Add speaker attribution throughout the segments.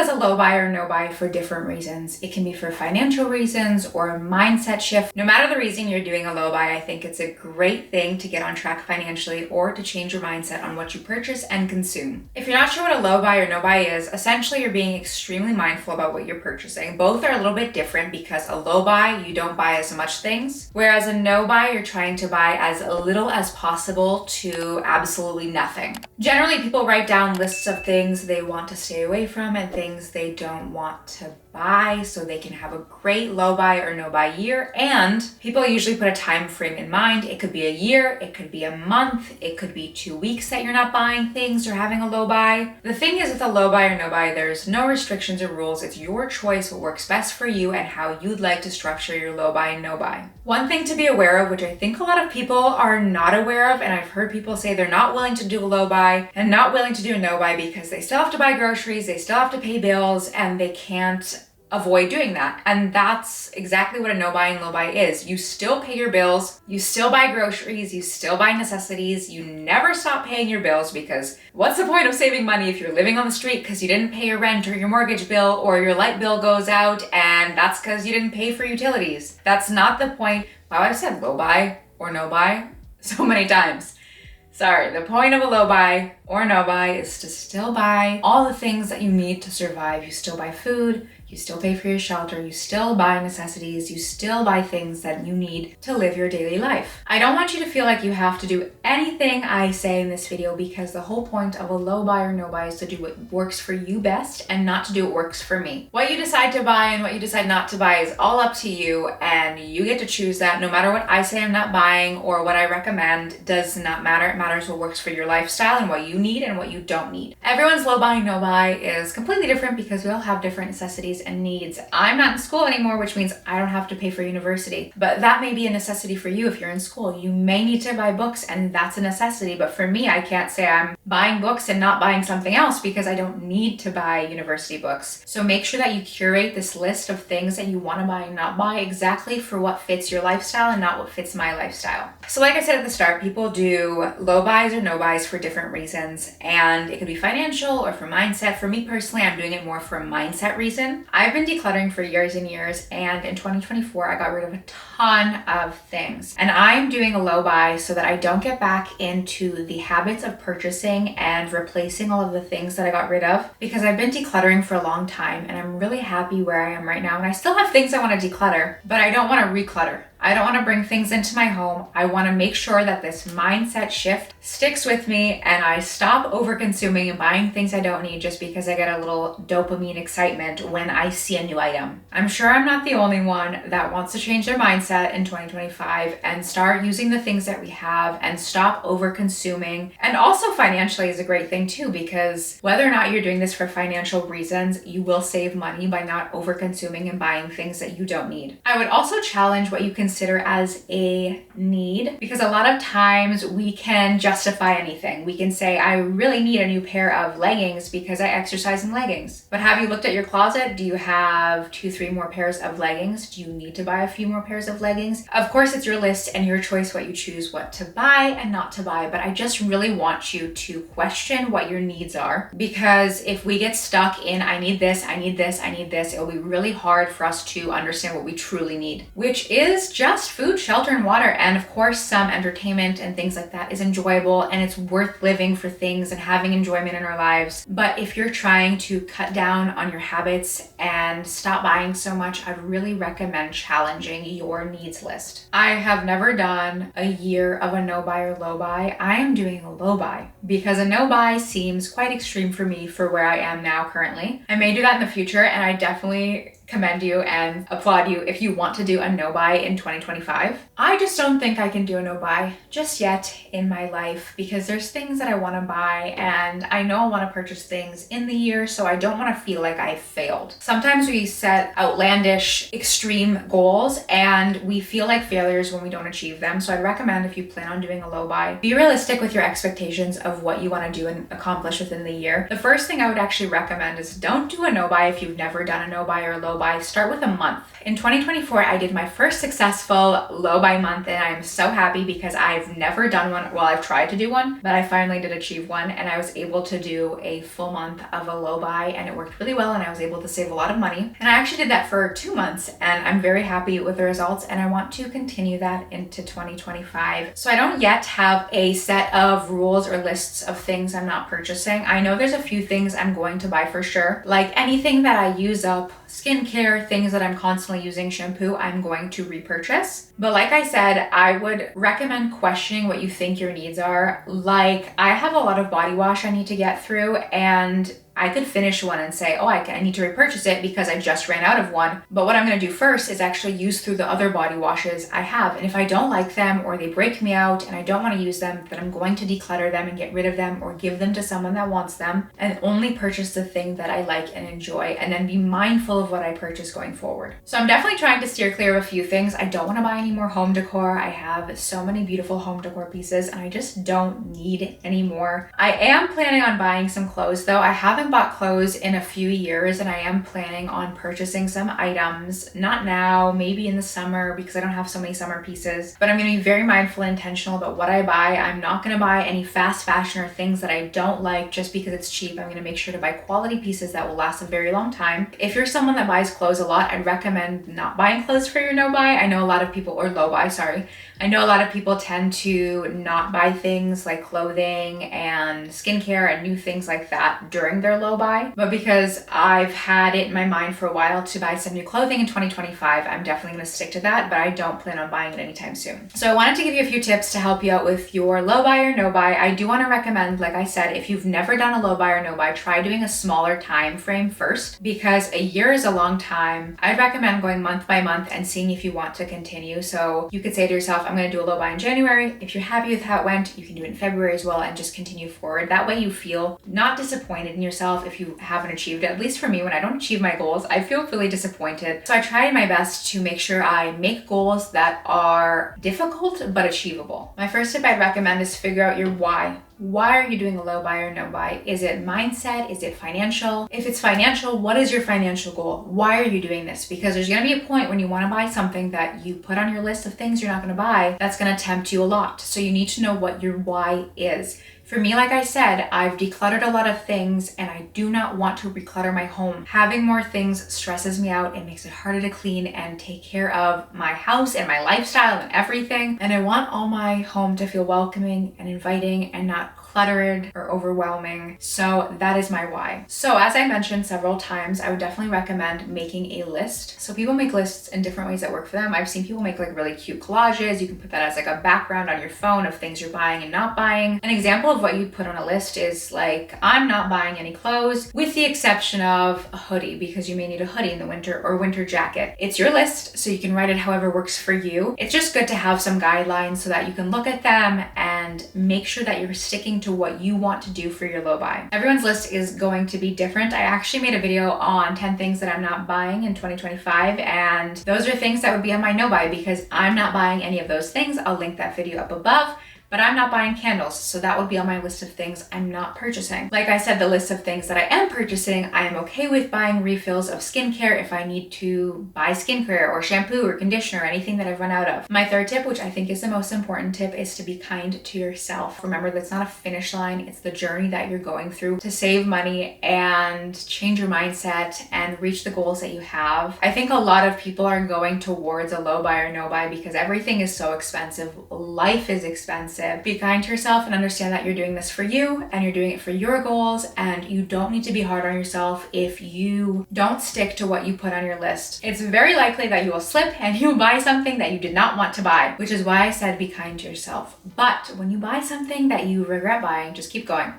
Speaker 1: does a low buy or no buy for different reasons. It can be for financial reasons or a mindset shift. No matter the reason you're doing a low buy, I think it's a great thing to get on track financially or to change your mindset on what you purchase and consume. If you're not sure what a low buy or no buy is, essentially you're being extremely mindful about what you're purchasing. Both are a little bit different because a low buy, you don't buy as much things, whereas a no buy, you're trying to buy as little as possible to absolutely nothing. Generally, people write down lists of things they want to stay away from and things they don't want to buy so they can have a great low buy or no buy year. And people usually put a time frame in mind. It could be a year, it could be a month, it could be 2 weeks that you're not buying things or having a low buy. The thing is with a low buy or no buy, there's no restrictions or rules. It's your choice what works best for you and how you'd like to structure your low buy and no buy. One thing to be aware of, which I think a lot of people are not aware of, and I've heard people say they're not willing to do a low buy and not willing to do a no buy because they still have to buy groceries, they still have to pay bills, and they can't avoid doing that. And that's exactly what a no buy and low buy is. You still pay your bills, you still buy groceries, you still buy necessities, you never stop paying your bills, because what's the point of saving money if you're living on the street because you didn't pay your rent or your mortgage bill or your light bill goes out and that's because you didn't pay for utilities? That's not the point. Wow, I've said low buy or no buy so many times. Sorry, the point of a low buy or no buy is to still buy all the things that you need to survive. You still buy food, you still pay for your shelter, you still buy necessities, you still buy things that you need to live your daily life. I don't want you to feel like you have to do anything I say in this video, because the whole point of a low buy or no buy is to do what works for you best and not to do what works for me. What you decide to buy and what you decide not to buy is all up to you, and you get to choose that. No matter what I say I'm not buying or what I recommend does not matter. It matters what works for your lifestyle and what you need and what you don't need. Everyone's low buy, no buy is completely different because we all have different necessities and needs. I'm not in school anymore, which means I don't have to pay for university, but that may be a necessity for you if you're in school. You may need to buy books and that's a necessity, but for me, I can't say I'm buying books and not buying something else because I don't need to buy university books. So make sure that you curate this list of things that you want to buy and not buy exactly for what fits your lifestyle and not what fits my lifestyle. So like I said at the start, people do low buys or no buys for different reasons, and it could be financial or for mindset. For me personally, I'm doing it more for a mindset reason. I've been decluttering for years and years, and in 2024, I got rid of a ton of things. And I'm doing a low buy so that I don't get back into the habits of purchasing and replacing all of the things that I got rid of, because I've been decluttering for a long time and I'm really happy where I am right now. And I still have things I want to declutter, but I don't want to reclutter. I don't want to bring things into my home. I want to make sure that this mindset shift sticks with me and I stop over consuming and buying things I don't need just because I get a little dopamine excitement when I see a new item. I'm sure I'm not the only one that wants to change their mindset in 2025 and start using the things that we have and stop over consuming. And also financially is a great thing too, because whether or not you're doing this for financial reasons, you will save money by not over consuming and buying things that you don't need. I would also challenge what you consider as a need, because a lot of times we can justify anything. We can say, I really need a new pair of leggings because I exercise in leggings. But have you looked at your closet? Do you have 2-3 more pairs of leggings? Do you need to buy a few more pairs of leggings? Of course, it's your list and your choice what you choose what to buy and not to buy, but I just really want you to question what your needs are, because if we get stuck in I need this, I need this, I need this, it'll be really hard for us to understand what we truly need, which is just food, shelter, and water. And of course, some entertainment and things like that is enjoyable and it's worth living for things and having enjoyment in our lives. But if you're trying to cut down on your habits and stop buying so much, I'd really recommend challenging your needs list. I have never done a year of a no buy or low buy. I am doing a low buy because a no buy seems quite extreme for me for where I am now currently. I may do that in the future, and I definitely commend you and applaud you if you want to do a no buy in 2025. I just don't think I can do a no buy just yet in my life, because there's things that I want to buy and I know I want to purchase things in the year, so I don't want to feel like I failed. Sometimes we set outlandish, extreme goals and we feel like failures when we don't achieve them. So I'd recommend, if you plan on doing a low buy, be realistic with your expectations of what you want to do and accomplish within the year. The first thing I would actually recommend is don't do a no buy if you've never done a no buy or a low buy buy, start with a month. In 2024, I did my first successful low buy month, and I'm so happy because I've never done one. Well, I've tried to do one, but I finally did achieve one, and I was able to do a full month of a low buy, and it worked really well, and I was able to save a lot of money. And I actually did that for 2 months, and I'm very happy with the results, and I want to continue that into 2025. So I don't yet have a set of rules or lists of things I'm not purchasing. I know there's a few things I'm going to buy for sure, like anything that I use up, skincare, things that I'm constantly using, shampoo, I'm going to repurchase. But like I said, I would recommend questioning what you think your needs are. Like, I have a lot of body wash I need to get through, and I could finish one and say, oh, I need to repurchase it because I just ran out of one. But what I'm going to do first is actually use through the other body washes I have. And if I don't like them or they break me out and I don't want to use them, then I'm going to declutter them and get rid of them or give them to someone that wants them, and only purchase the thing that I like and enjoy, and then be mindful of what I purchase going forward. So I'm definitely trying to steer clear of a few things. I don't want to buy any more home decor. I have so many beautiful home decor pieces and I just don't need any more. I am planning on buying some clothes though. I haven't bought clothes in a few years, and I am planning on purchasing some items, not now, maybe in the summer because I don't have so many summer pieces, but I'm going to be very mindful and intentional about what I buy. I'm not going to buy any fast fashion or things that I don't like just because it's cheap. I'm going to make sure to buy quality pieces that will last a very long time. If you're someone that buys clothes a lot, I'd recommend not buying clothes for your no buy. I know a lot of people, or low buy, sorry. I know a lot of people tend to not buy things like clothing and skincare and new things like that during their low buy. But because I've had it in my mind for a while to buy some new clothing in 2025, I'm definitely going to stick to that, but I don't plan on buying it anytime soon. So I wanted to give you a few tips to help you out with your low buy or no buy. I do want to recommend, like I said, if you've never done a low buy or no buy, try doing a smaller time frame first, because a year is a long time. I'd recommend going month by month and seeing if you want to continue. So you could say to yourself, I'm going to do a low buy in January. If you're happy with how it went, you can do it in February as well and just continue forward. That way you feel not disappointed in yourself if you haven't achieved it. At least for me, when I don't achieve my goals, I feel really disappointed. So I try my best to make sure I make goals that are difficult but achievable. My first tip I'd recommend is figure out your why. Why are you doing a low buy or no buy? Is it mindset? Is it financial? If it's financial, what is your financial goal? Why are you doing this? Because there's going to be a point when you want to buy something that you put on your list of things you're not going to buy that's going to tempt you a lot. So you need to know what your why is. For me, like I said, I've decluttered a lot of things and I do not want to reclutter my home. Having more things stresses me out. It makes it harder to clean and take care of my house and my lifestyle and everything. And I want all my home to feel welcoming and inviting and not cluttered or overwhelming. So that is my why. So as I mentioned several times, I would definitely recommend making a list. So people make lists in different ways that work for them. I've seen people make like really cute collages. You can put that as like a background on your phone of things you're buying and not buying. An example of what you put on a list is like, I'm not buying any clothes with the exception of a hoodie, because you may need a hoodie in the winter or winter jacket. It's your list, so you can write it however works for you. It's just good to have some guidelines so that you can look at them and make sure that you're sticking to what you want to do for your low buy. Everyone's list is going to be different. I actually made a video on 10 things that I'm not buying in 2025, and those are things that would be on my no buy because I'm not buying any of those things. I'll link that video up above. But I'm not buying candles, so that would be on my list of things I'm not purchasing. Like I said, the list of things that I am purchasing, I am okay with buying refills of skincare if I need to buy skincare or shampoo or conditioner or anything that I've run out of. My third tip, which I think is the most important tip, is to be kind to yourself. Remember, that's not a finish line, it's the journey that you're going through to save money and change your mindset and reach the goals that you have. I think a lot of people are going towards a low buy or no buy because everything is so expensive. Life is expensive. Be kind to yourself and understand that you're doing this for you and you're doing it for your goals, and you don't need to be hard on yourself if you don't stick to what you put on your list. It's very likely that you will slip and you buy something that you did not want to buy, which is why I said be kind to yourself. But when you buy something that you regret buying, just keep going.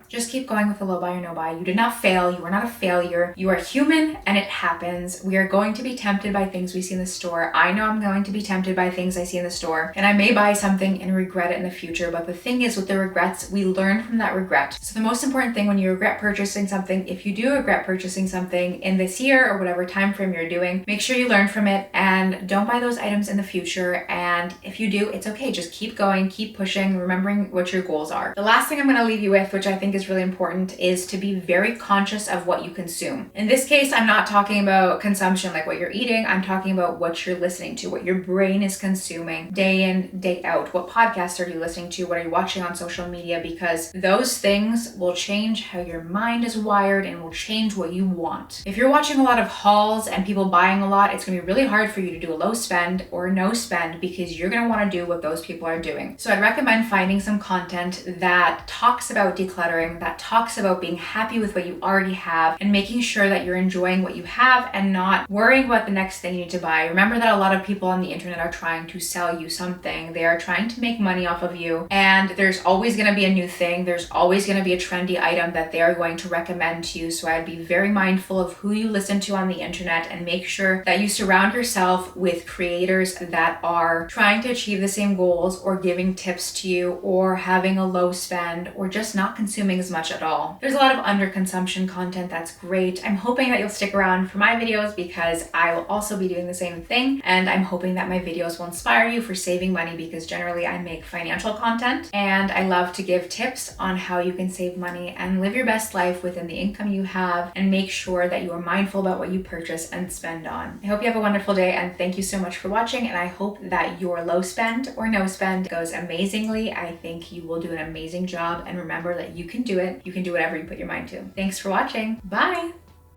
Speaker 1: Just keep going with the low buy or no buy. You did not fail. You are not a failure. You are human and it happens. We are going to be tempted by things we see in the store. I know I'm going to be tempted by things I see in the store, and I may buy something and regret it in the future. But the thing is, with the regrets, we learn from that regret. So the most important thing when you regret purchasing something, if you do regret purchasing something in this year or whatever time frame you're doing, make sure you learn from it and don't buy those items in the future. And if you do, it's okay. Just keep going, keep pushing, remembering what your goals are. The last thing I'm going to leave you with, which I think is is really important is to be very conscious of what you consume. In this case, I'm not talking about consumption like what you're eating. I'm talking about what you're listening to, what your brain is consuming day in, day out. What podcasts are you listening to? What are you watching on social media? Because those things will change how your mind is wired and will change what you want. If you're watching a lot of hauls and people buying a lot, it's going to be really hard for you to do a low spend or a no spend because you're going to want to do what those people are doing. So I'd recommend finding some content that talks about decluttering, that talks about being happy with what you already have and making sure that you're enjoying what you have and not worrying about the next thing you need to buy. Remember that a lot of people on the internet are trying to sell you something. They are trying to make money off of you, and there's always going to be a new thing. There's always going to be a trendy item that they are going to recommend to you. So I'd be very mindful of who you listen to on the internet and make sure that you surround yourself with creators that are trying to achieve the same goals or giving tips to you or having a low spend or just not consuming as much at all. There's a lot of underconsumption content that's great. I'm hoping that you'll stick around for my videos because I will also be doing the same thing, and I'm hoping that my videos will inspire you for saving money because generally I make financial content and I love to give tips on how you can save money and live your best life within the income you have and make sure that you are mindful about what you purchase and spend on. I hope you have a wonderful day and thank you so much for watching, and I hope that your low spend or no spend goes amazingly. I think you will do an amazing job, and remember that you can do it. You can do whatever you put your mind to. Thanks for watching. Bye!